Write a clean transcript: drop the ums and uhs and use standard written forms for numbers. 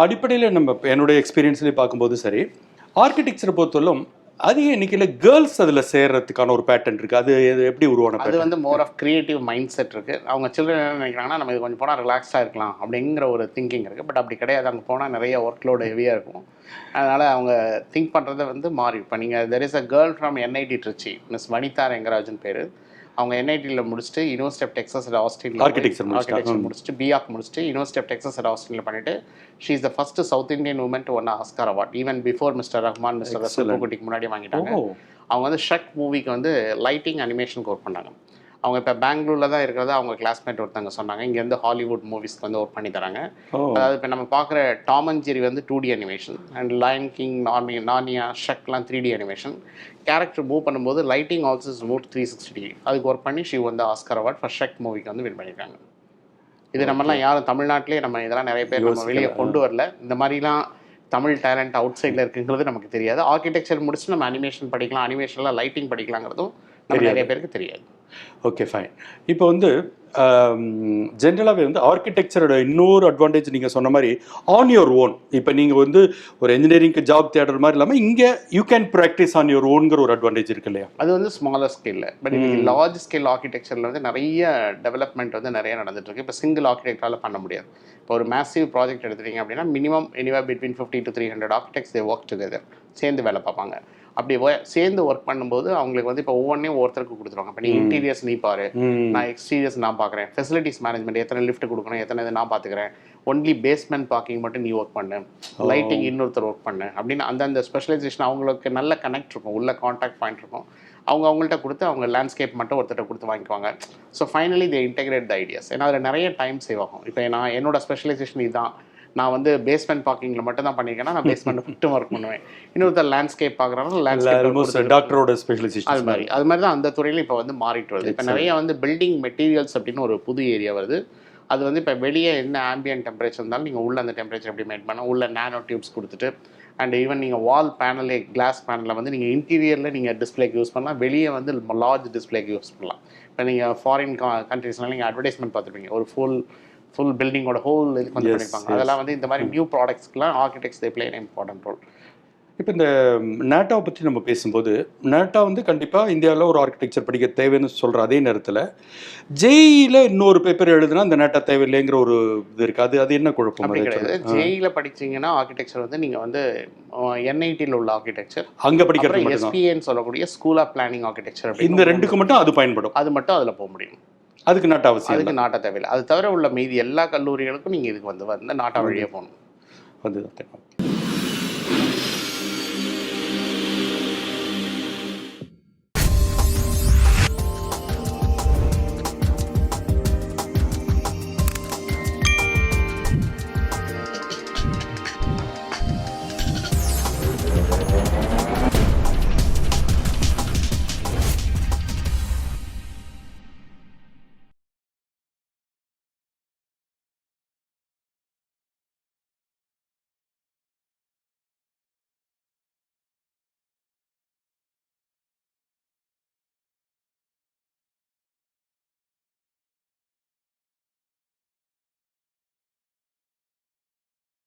அடிப்படையில் நம்ம என்னுடைய எக்ஸ்பீரியன்ஸ்லேயே பார்க்கும்போது சரி, ஆர்கிடெக்சரை பொறுத்தவரைக்கும் அதிக எண்ணிக்கையில் கேர்ள்ஸ் அதில் சேர்றதுக்கான ஒரு பேட்டர்ன் இருக்குது. அது எப்படி உருவான? அது வந்து more of creative mindset இருக்குது. அவங்க சில்ட்ரன் என்ன நினைக்கிறாங்கன்னா, நம்ம இது கொஞ்சம் போனால் ரிலாக்ஸாக இருக்கலாம் அப்படிங்கிற ஒரு திங்கிங் இருக்குது. பட் அப்படி கிடையாது. அங்கே போனால் நிறைய ஒர்க் லோடு ஹெவியாக இருக்கும். அதனால் அவங்க திங்க் பண்ணுறதை வந்து மாறி. இப்போ நீங்கள் there is a girl from NIT Trichy, miss Vanitha Rengarajan பேர். அவங்க என்ஐடியில் முடிச்சுட்டு university of Texas at Austin architecture முடிச்சுட்டு பிஆக் முடிச்சுட்டு யூனிவர்சிட்டி ஆஃப் டெக்ஸஸ் அட் ஆஸ்டினில் பண்ணிவிட்டு she is the first south Indian woman to won Oscar award. Even before mister Rahman, mister Resul பூக்குட்டிக்கு முன்னாடி வாங்கிட்டாங்க. அவங்க வந்து ஷக் மூவிக்கு வந்து லைட்டிங் அனிமேஷனுக்கு ஒர்க் பண்ணாங்க. அவங்க இப்போ பெங்களூரில் தான் இருக்கிறதா அவங்க கிளாஸ்மேட் ஒருத்தவங்க சொன்னாங்க. இங்கேருந்து ஹாலிவுட் மூவிஸ்க்கு வந்து ஒர்க் பண்ணி தராங்க. அதாவது இப்போ நம்ம பார்க்குற டாம் அண்ட் ஜெரி வந்து 2D animation, and Lion King, Narnia, ஷக்லாம் 3D அனிமேஷன். கேரக்டர் மூவ் பண்ணும்போது lighting also is move 360 degree. அதுக்கு ஒர்க் பண்ணி ஷீ வந்து ஆஸ்கார் அவார்ட் ஃபார் ஷக் மூவிக்கு வந்து வின் பண்ணியிருக்காங்க. இது நம்மலாம் யாரும் தமிழ்நாட்டிலே நம்ம இதெல்லாம் நிறைய பேர் நம்ம வெளியே கொண்டு வரல. இந்த மாதிரிலாம் தமிழ் டேலண்ட் அவுட் சைடில் இருக்குங்கிறது நமக்கு தெரியாது. ஆர்கிடெக்சர் முடிச்சுட்டு நம்ம அனிமேஷன் படிக்கலாம், அனிமேஷனில் லைட்டிங் படிக்கலாங்கிறதும் நம்ம நிறைய பேருக்கு தெரியாது. Okay, fine. இப்போ வந்து ஜென்ரலாகவே வந்து ஆர்கிடெக்சரோட இன்னொரு அட்வான்டேஜ் நீங்கள் சொன்ன மாதிரி ஆன் யுவர் ஓன். இப்போ நீங்கள் வந்து ஒரு இன்ஜினியரிங்க்கு ஜாப் தேடுற மாதிரி இல்லாமல் இங்கே you can practise on your ஓன்கிற ஒரு அட்வான்டேஜ் இருக்கு இல்லையா? அது வந்து ஸ்மாலர் ஸ்கேலில். பட் இன்னைக்கு லார்ஜ் ஸ்கேல் ஆர்கிடெக்சரில் வந்து நிறைய டெவலப்மெண்ட் வந்து நிறைய நடந்துட்டு இருக்கு. இப்போ சிங்கிள் ஆர்கிடெக்டால் பண்ண முடியாது. இப்போ ஒரு மேசிவ் ப்ராஜெக்ட் எடுத்துட்டீங்க அப்படின்னா minimum anywhere between 50 to 300 architects they work together, சேர்ந்து வேலை பார்ப்பாங்க. அப்படி சேர்ந்து ஒர்க் பண்ணும்போது அவங்களுக்கு வந்து இப்போ ஒவ்வொன்றையும் ஒருத்தருக்கு கொடுத்துருவாங்க. இப்போ நீ இன்டீரியர்ஸ் நீ பாரு, நான் எக்ஸ்டீரியர்ஸ் நான் பார்க்குறேன், ஃபெசிலிட்டிஸ் மேனேஜ்மெண்ட் எத்தனை லிஃப்ட் கொடுக்கணும், எத்தனை இது நான் பார்த்துக்கிறேன், ஒன்லி பேஸ்மெண்ட் பார்க்கிங் மட்டும் நீ ஒர்க் பண்ணு, லைட்டிங் இன்னொருத்தர் ஒர்க் பண்ணு அப்படின்னு அந்தந்த ஸ்பெஷலைசேஷன் அவங்களுக்கு நல்ல கனெக்ட் இருக்கும், உள்ள கான்டாக்ட் பாயிண்ட் இருக்கும். அவங்கள்ட்ட கொடுத்து அவங்க லேண்ட்ஸ்கேப் மட்டும் ஒருத்தர் கொடுத்து வாங்கிக்குவாங்க. So finally they integrate the ideas. ஏன்னா அதில் நிறைய டைம் சேவ் ஆகும். இப்போ நான் என்னோட ஸ்பெஷலைசேஷன் இதுதான், நான் வந்து பேஸ்மெண்ட் பார்க்கிங்கில் மட்டும் தான் பண்ணியிருக்கேன்னா நான் பேஸ்மெண்ட் மட்டும் ஒர்க் பண்ணுவேன். இன்னொருத்தர் லேண்ட்ஸ்கேப் பார்க்குறாங்க, லேண்ட்ஸ்கேப் டாக்டரோட ஸ்பெஷலைசேஷன் அது மாதிரி தான் அந்த துறையில் இப்போ வந்து மாறிட்டு வருது. இப்போ நிறைய வந்து பில்டிங் மெட்டீரியல்ஸ் அப்படின்னு ஒரு புது ஏரியா வருது. அது வந்து இப்போ வெளியே என்ன ஆம்பியன்ட் டெம்பரேச்சர் இருந்தாலும் நீங்கள் உள்ள அந்த டெம்பரேச்சர் எப்படி மெயின்டைன் பண்ணால் உள்ள நானோ டியூப்ஸ் கொடுத்துட்டு, அண்ட் ஈவன் நீங்கள் வால் பேனலே கிளாஸ் பேனலில் வந்து நீங்கள் இன்டீரியரில் நீங்கள் டிஸ்பிளேக்கு யூஸ் பண்ணலாம், வெளியே வந்து லார்ஜ் டிஸ்பிளேக்கு யூஸ் பண்ணலாம். இப்போ நீங்கள் ஃபாரின் கண்ட்ரீஸ்லாம் நீங்கள் அட்வர்டைஸ்மெண்ட் பார்த்துருப்பீங்க, ஒரு ஃபுல் பில்டிங்கோட ஹோல் இது கொஞ்சம் பண்ணியிருப்பாங்க. அதெல்லாம் வந்து இந்த மாதிரி நியூ ப்ராடக்ட்ஸ்க்குலாம் architects they play an important role. இப்போ இந்த நேட்டாவை பற்றி நம்ம பேசும்போது, நேட்டா வந்து கண்டிப்பாக இந்தியாவில் ஒரு ஆர்கிடெக்சர் படிக்க தேவைன்னு சொல்கிற அதே நேரத்தில் ஜேஇயில் இன்னொரு பேப்பர் எழுதுனா அந்த நேட்டா தேவையில்லைங்கிற ஒரு இது இருக்குது. அது என்ன குழப்பம்? அப்படி கிடையாது. ஜேஇயில் படிச்சிங்கன்னா ஆர்கிடெக்சர் வந்து நீங்கள் வந்து என்ஐடியில் உள்ள ஆர்கிடெக்சர் அங்கே படிக்கிறது, எஸ்பிஏன்னு சொல்லக்கூடிய ஸ்கூல் ஆஃப் பிளானிங் ஆர்கிடெக்சர், இந்த ரெண்டுக்கு மட்டும் அது பயன்படும். அது மட்டும் அதில் போக முடியும். அதுக்கு நாட்டா அவசியம், அதுக்கு நாட்டா தேவையில்லை. அது தவிர உள்ள மீதி எல்லா கல்லூரிகளுக்கும் நீங்கள் இதுக்கு வந்து நாட்டா வழியாக போகணும். வந்து